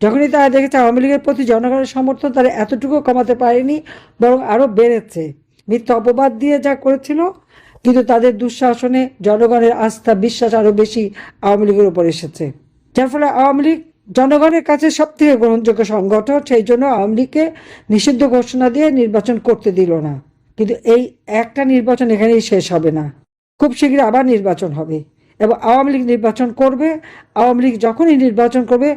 যখনই তারা দেখেছে আওয়ামী লীগের প্রতি জনগণের সমর্থন তারা এতটুকু কমাতে পারেনি, বরং আরো বেড়েছে। মিথ্যা অপবাদ দিয়ে যা করেছিল, কিন্তু তাদের দুঃশাসনে জনগণের আস্থা বিশ্বাস আরো বেশি আওয়ামী লীগের উপর এসেছে, যার ফলে আওয়ামী লীগ জনগণের কাছে সব থেকে গ্রহণযোগ্য সংগঠন। সেই জন্য আওয়ামী লীগকে নিষিদ্ধ ঘোষণা দিয়ে নির্বাচন করতে দিল না। কিন্তু এই একটা নির্বাচন এখানেই শেষ হবে না, খুব শীঘ্রই আবার নির্বাচন হবে এবং আওয়ামী লীগ নির্বাচন করবে। আওয়ামী লীগ যখনই নির্বাচন করবে,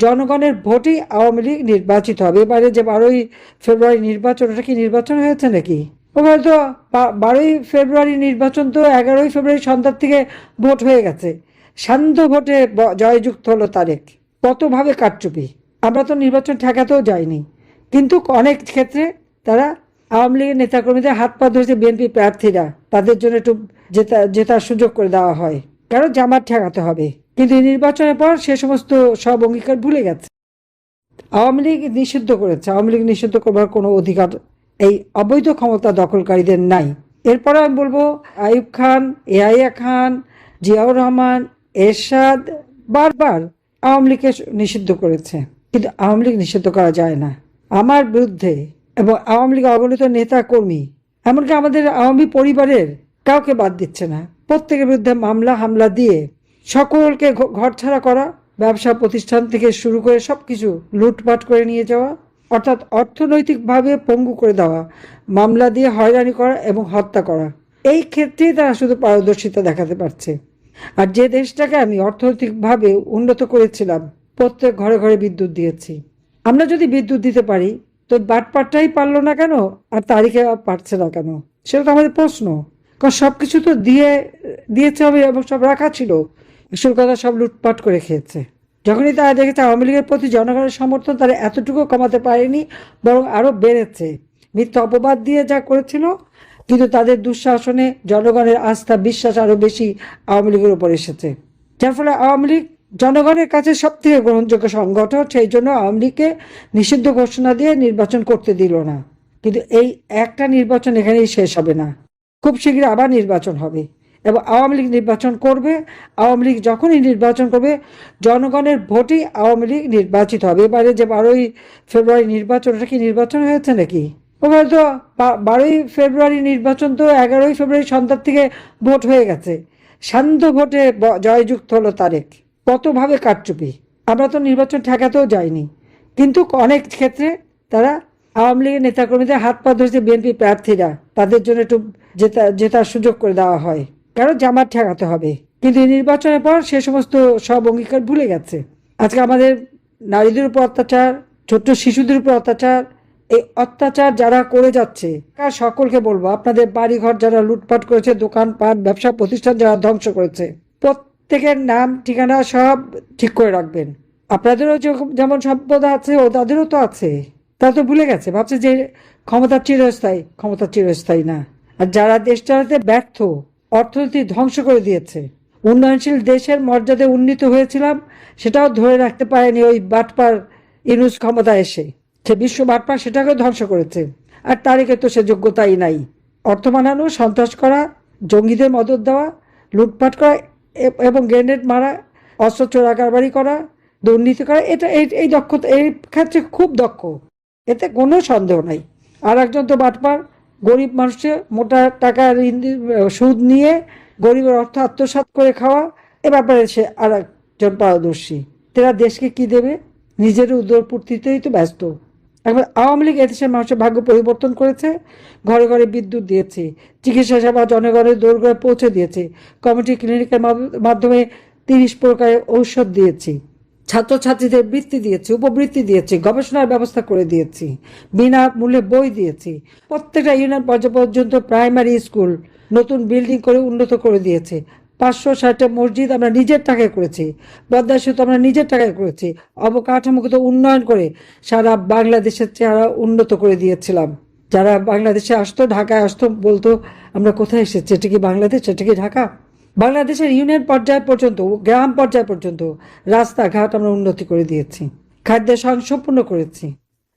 জনগণের ভোটেই আওয়ামী লীগ নির্বাচিত হবে। এবারে যে 12ই ফেব্রুয়ারি নির্বাচন, ওটা কি নির্বাচন হয়েছে নাকি? ওখানে তো 12ই ফেব্রুয়ারি নির্বাচন তো 11ই ফেব্রুয়ারি সন্ধ্যার থেকে ভোট হয়ে গেছে। সান্ধ্য ভোটে জয়যুক্ত হলো তারেক। কতভাবে কারচুপি! আমরা তো নির্বাচন ঠেকাতেও যাইনি, কিন্তু অনেক ক্ষেত্রে তারা আওয়ামী লীগের নেতাকর্মীদের হাত পা ধরেছে। বিএনপি প্রার্থীরা, তাদের জন্য একটু জেতার সুযোগ করে দেওয়া হয়, কারণ জামাত ঠেকাতে হবে। কিন্তু এই নির্বাচনের পর সে সমস্ত সব অঙ্গীকার ভুলে গেছে। আওয়ামী লীগ নিষিদ্ধ করেছে। আওয়ামী লীগ নিষিদ্ধ করবার কোনো অধিকার এই অবৈধ ক্ষমতা দখলকারীদের নাই। এরপরে আমি বলবো, আইয়ুব খান, এয়াহিয়া খান, জিয়াউর রহমান, এরশাদ বারবার আওয়ামী লীগকে নিষিদ্ধ করেছে, কিন্তু আওয়ামী লীগ নিষিদ্ধ করা যায় না। আমার বিরুদ্ধে এবং আওয়ামী লীগ অগণিত নেতা কর্মী, এমনকি আমাদের আওয়ামী পরিবারের কাউকে বাদ দিচ্ছে না, প্রত্যেকের বিরুদ্ধে মামলা হামলা দিয়ে সকলকে ঘরছাড়া করা, ব্যবসা প্রতিষ্ঠান থেকে শুরু করে সবকিছু লুটপাট করে নিয়ে যাওয়া, অর্থাৎ অর্থনৈতিকভাবে পঙ্গু করে দেওয়া, মামলা দিয়ে হয়রানি করা এবং হত্যা করা। এই ক্ষেত্রেই তারা শুধু পারদর্শিতা দেখাতে পারছে। আর যে দেশটাকে আমি অর্থনৈতিকভাবে উন্নত করেছিলাম, প্রত্যেক ঘরে ঘরে বিদ্যুৎ দিয়েছি। আমরা যদি বিদ্যুৎ দিতে পারি, তো বাটপাটটাই পারলো না কেন, আর তারিখে পারছে না কেন? সেটা তো আমাদের প্রশ্ন। কারণ সবকিছু তো দিয়েছে হবে এবং সব রাখা ছিল, আসল কথা সব লুটপাট করে খেয়েছে। যখনই তারা দেখেছে আওয়ামী লীগের প্রতি জনগণের সমর্থন তারা এতটুকু কমাতে পারেনি, বরং আরো বেড়েছে। মিথ্যা অপবাদ দিয়ে যা করেছিল, কিন্তু তাদের দুঃশাসনে জনগণের আস্থা বিশ্বাস আরো বেশি আওয়ামী লীগের উপর এসেছে, যার ফলে আওয়ামী লীগ জনগণের কাছে সব থেকে গ্রহণযোগ্য সংগঠন। সেই জন্য আওয়ামী লীগকে নিষিদ্ধ ঘোষণা দিয়ে নির্বাচন করতে দিল না। কিন্তু এই একটা নির্বাচন এখানেই শেষ হবে না, খুব শীঘ্রই আবার নির্বাচন হবে এবং আওয়ামী লীগ নির্বাচন করবে। আওয়ামী লীগ যখনই নির্বাচন করবে, জনগণের ভোটেই আওয়ামী লীগ নির্বাচিত হবে। এবারে যে 12ই ফেব্রুয়ারি নির্বাচন, ওটা কি নির্বাচন হয়েছে নাকি? ওখানে তো 12ই ফেব্রুয়ারি নির্বাচন তো 11ই ফেব্রুয়ারি সন্ধ্যার থেকে ভোট হয়ে গেছে। সান্ধ্য ভোটে জয়যুক্ত হলো তারেক। কতভাবে কারচুপি! আমরা তো নির্বাচন ঠেকাতেও যাইনি, কিন্তু অনেক ক্ষেত্রে তারা আওয়ামী লীগের নেতাকর্মীদের হাত পা ধরেছে। বিএনপি প্রার্থীরা, তাদের জন্য একটু জেতার সুযোগ করে দেওয়া হয়, কারণ জামাত ঠেকাতে হবে। কিন্তু এই নির্বাচনের পর সে সমস্ত সব অঙ্গীকার ভুলে গেছে। আজকে আমাদের নারীদের উপর অত্যাচার, ছোট্ট শিশুদের উপর অত্যাচার, এই অত্যাচার যারা করে যাচ্ছে, সকলকে বলবো, আপনাদের বাড়িঘর যারা লুটপাট করেছে, দোকানপাট ব্যবসা প্রতিষ্ঠান যারা ধ্বংস করেছে, প্রত্যেকের নাম ঠিকানা সব ঠিক করে রাখবেন। আপনাদেরও যেমন সম্পদ আছে, ও তাদেরও তো আছে। তারা তো ভুলে গেছে, ভাবছে যে ক্ষমতা চিরস্থায়ী। ক্ষমতা চিরস্থায়ী না। আর যারা দেশ চালাতে ব্যর্থ, অর্থনীতি ধ্বংস করে দিয়েছে, উন্নয়নশীল দেশের মর্যাদায় উন্নীত হয়েছিলাম, সেটাও ধরে রাখতে পারেনি ওই বাটপার ইউনূস ক্ষমতা এসে। সে বিশ্ব বাটপার, সেটাকে ধ্বংস করেছে। আর তারিখে তো সে যোগ্যতাই নাই। অর্থ বানানো, সন্ত্রাস করা, জঙ্গিদের মদত দেওয়া, লুটপাট করা এবং গ্রেনেড মারা, অস্ত্র চোরাকারবারি করা, দুর্নীতি করা, এটা এই দক্ষতা, এই ক্ষেত্রে খুব দক্ষ, এতে কোনো সন্দেহ নাই। আর একজন তো বাটপার, গরিব মানুষের মোটা টাকা সুদ নিয়ে গরিবের অর্থ আত্মসাৎ করে খাওয়া, এ ব্যাপারে সে আর একজন পারদর্শী। তারা দেশকে কি দেবে? নিজের উদরপূর্তিতেই তো ব্যস্ত। একবার আওয়ামী লীগ এদেশের মানুষের ভাগ্য পরিবর্তন করেছে। ঘরে ঘরে বিদ্যুৎ দিয়েছে, চিকিৎসা সেবা জনগণের দোরগোড়ায় পৌঁছে দিয়েছে, কমিউনিটি ক্লিনিকের মাধ্যমে 30 প্রকারের ঔষধ দিয়েছি, ছাত্রছাত্রীদের বৃত্তি দিয়েছি, উপবৃত্তি দিয়েছি, গবেষণার ব্যবস্থা করে দিয়েছি, বিনা মূল্যে বই দিয়েছি, প্রত্যেকটা ইউনিয়ন পর্যায় পর্যন্ত প্রাইমারি স্কুল নতুন বিল্ডিং করে উন্নত করে দিয়েছে, 560টা মসজিদ আমরা নিজের টাকায় করেছি, পদ্মা সেতু আমরা নিজের টাকায় করেছি, অবকাঠামোগত উন্নয়ন করে সারা বাংলাদেশের চেহারা উন্নত করে দিয়েছিলাম। যারা বাংলাদেশে আসতো, ঢাকায় আসতো, বলতো আমরা কোথায় এসেছি, এটা কি বাংলাদেশ, এটা কি ঢাকা? বাংলাদেশের ইউনিয়ন পর্যায় পর্যন্ত, গ্রাম পর্যায় পর্যন্ত রাস্তাঘাট আমরা উন্নতি করে দিয়েছি, খাদ্যের সম্পূর্ণ করেছি,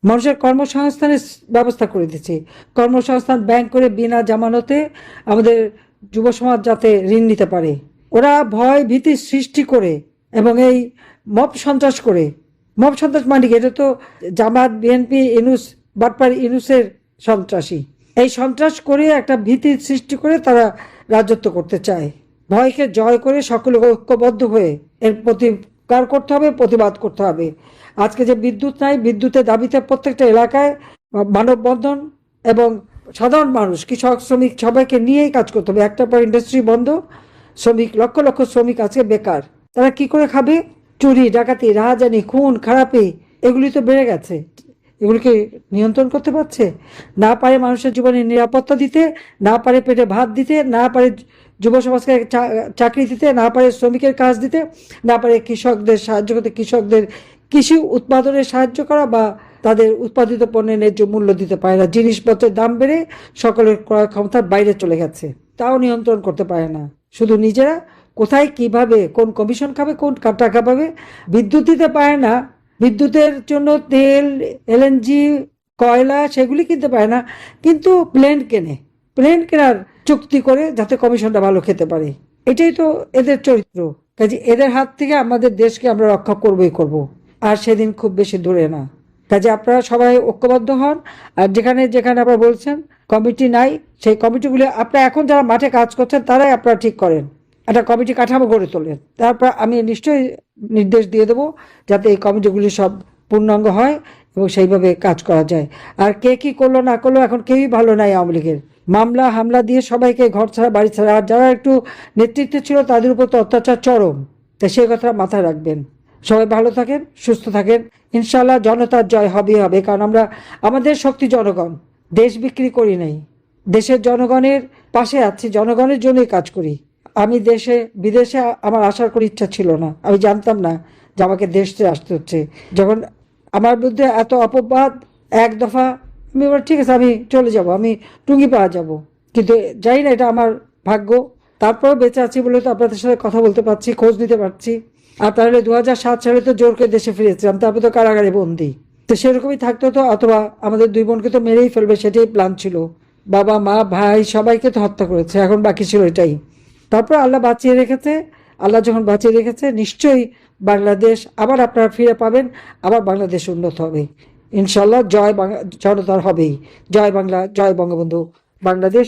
মানুষের কর্মসংস্থানের ব্যবস্থা করে দিয়েছি, কর্মসংস্থান ব্যাংক করে বিনা জামানতে আমাদের যুব সমাজ যাতে ঋণ নিতে পারে। ওরা ভয় ভীতি সৃষ্টি করে এবং এই মব সন্ত্রাস করে মব সন্ত্রাস মানে কি? এটা তো জামাত, বিএনপি, ইউনূস, বাটপার ইউনূসের সন্ত্রাসী। এই সন্ত্রাস করে একটা ভীতির সৃষ্টি করে তারা রাজত্ব করতে চায়। ভয়কে জয় করে সকলে ঐক্যবদ্ধ হয়ে এর প্রতিকার করতে হবে, প্রতিবাদ করতে হবে। আজকে যে বিদ্যুৎ নাই, বিদ্যুতের দাবিতে প্রত্যেকটা এলাকায় মানববন্ধন এবং সাধারণ মানুষ, কৃষক, শ্রমিক সবাইকে নিয়েই কাজ করতে হবে। একটা পর ইন্ডাস্ট্রি বন্ধ, শ্রমিক, লক্ষ লক্ষ শ্রমিক আজকে বেকার। তারা কি করে খাবে? চুরি, ডাকাতি, রাহাজানি, খুন খারাপি এগুলি তো বেড়ে গেছে। এগুলিকে নিয়ন্ত্রণ করতে পারছে না? পারে মানুষের জীবনে নিরাপত্তা দিতে, না পারে পেটে ভাত দিতে, না পারে যুব সমাজকে চাকরি দিতে, না পারে শ্রমিকের কাজ দিতে, না পারে কৃষকদের সাহায্য করতে, কৃষকদের কৃষি উৎপাদনে সাহায্য করা বা তাদের উৎপাদিত পণ্যের ন্যায্য মূল্য দিতে পারে না। জিনিসপত্রের দাম বেড়ে সকলের ক্রয় ক্ষমতার বাইরে চলে গেছে, তাও নিয়ন্ত্রণ করতে পারে না। শুধু নিজেরা কোথায় কিভাবে কোন কমিশন খাবে, কোন টাকা পাবে। বিদ্যুৎ দিতে পারে না, বিদ্যুতের জন্য তেল, এলএনজি, কয়লা সেগুলি কিনতে পারে না, কিন্তু প্লেন কেনে। প্লেন কেনার চুক্তি করে যাতে কমিশনটা ভালো খেতে পারে। এটাই তো এদের চরিত্র। কাজে এদের হাত থেকে আমাদের দেশকে আমরা রক্ষা করবই করব, আর সেদিন খুব বেশি দূরে না। কাজে আপনারা সবাই ঐক্যবদ্ধ হন। আর যেখানে যেখানে আপনারা বলছেন কমিটি নাই, সেই কমিটিগুলি আপনারা এখন যারা মাঠে কাজ করছেন তারাই আপনারা ঠিক করেন, একটা কমিটি কাঠামো গড়ে তোলেন। তারপর আমি নিশ্চয়ই নির্দেশ দিয়ে দেবো যাতে এই কমিটিগুলি সব পূর্ণাঙ্গ হয় এবং সেইভাবে কাজ করা যায়। আর কে কি করলো না করলো এখন কেউই ভালো নাই আওয়ামী লীগের। মামলা হামলা দিয়ে সবাইকে ঘর ছাড়া বাড়ি ছাড়া, আর যারা একটু নেতৃত্বে ছিল তাদের উপর তো অত্যাচার চরম। তাই সেই কথা মাথায় রাখবেন। সবাই ভালো থাকেন, সুস্থ থাকেন। ইনশাল্লাহ জনতার জয় হবেই হবে, কারণ আমরা, আমাদের শক্তি জনগণ। দেশ বিক্রি করি নাই, দেশের জনগণের পাশে আছি, জনগণের জন্যই কাজ করি। আমি দেশে বিদেশে আমার আসার কোনো ইচ্ছা ছিল না। আমি জানতাম না যে আমাকে দেশ ছেড়ে আসতে হচ্ছে। যখন আমার বিরুদ্ধে এত অপবাদ, এক দফা আমি বলি ঠিক আছে আমি চলে যাব, আমি টুঙ্গিপাড়া যাব, কিন্তু যাই না, এটা আমার ভাগ্য। তারপরেও বেঁচে আছি বলে তো আপনাদের সাথে কথা বলতে পারছি, খোঁজ নিতে পারছি। আর তাহলে 2007 সালে তো জোর করে দেশে ফিরেছিলাম, তারপরে তো কারাগারে বন্দি। তো সেরকমই থাকতে হতো, অথবা আমাদের দুই বোনকে তো মেরেই ফেলবে, সেটাই প্ল্যান ছিল। বাবা মা ভাই সবাইকে তো হত্যা করেছে, এখন বাকি ছিল এটাই। তারপর আল্লাহ বাঁচিয়ে রেখেছে। আল্লাহ যখন বাঁচিয়ে রেখেছে, নিশ্চয়ই বাংলাদেশ আবার আপনারা ফিরে পাবেন, আবার বাংলাদেশ উন্নত হবে ইনশাল্লাহ। জয় জনতার হবেই। জয় বাংলা, জয় বঙ্গবন্ধু, বাংলাদেশ।